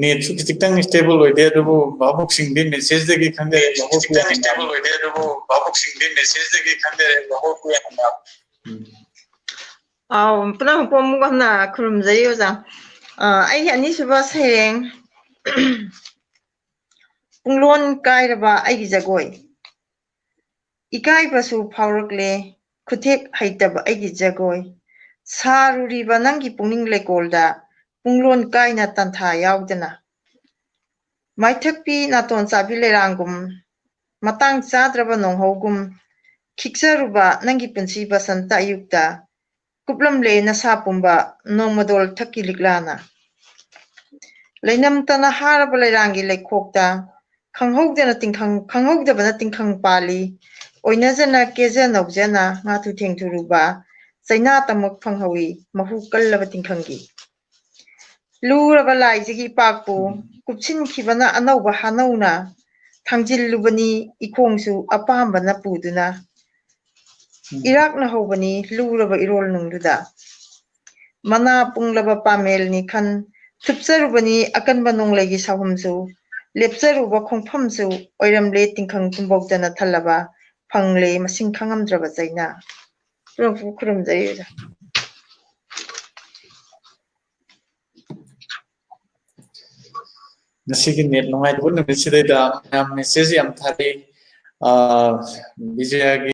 net सु खितंग stable होइदे अदुबु बाबुक सिंगदि message दगी खंदे बाबुक खितंग stable होइदे अदुबु बाबुक सिंगदि message दगी खंदे बाबुक याना पुनः पोमुगना खुरुमजै ओजा आई अनिसुबा साइरें पुंगलोन कायरबा आई जगोय इकाइबसु फावरकले खुथेक हैतबा आई जगोय सारुरिबा नंगी पुंगिंग लेकोलदा पुंगलोन कायना तंथा यावदना माइथकपी नातोन चाबी लेरांगुम मतंग चाद्रबा नोंहौगुम खिक्सरुबा नंगी पुंसी बसंत अयुक्ता कुपलमले नसा पुंबा नोंमदोल थक्की लिक्लाना लैनम तना हारबा लेरांगी लेखोक्ता खंगहौदबना तिंखंग पाली ओइनजना केजा नौजना ngathu thengthuruba chaina tamak phanghawi mahu kallaba tinkhangi luraba laijigi pakpu kupchin khibana anauba hanauna thangjillubani ikhongsu apambana puduna irakna hobani luraba irol nungduda mana punglaba pamelni khan thupcharubani akanba nonglegi sahumsu lepcharuba khongphamsu oiramle tingkhang tumbokdana thalaba phangle masing khangamdraba chaina profu khurumjai nasi ki net nungai bun nisi da yam message yam thari vijaya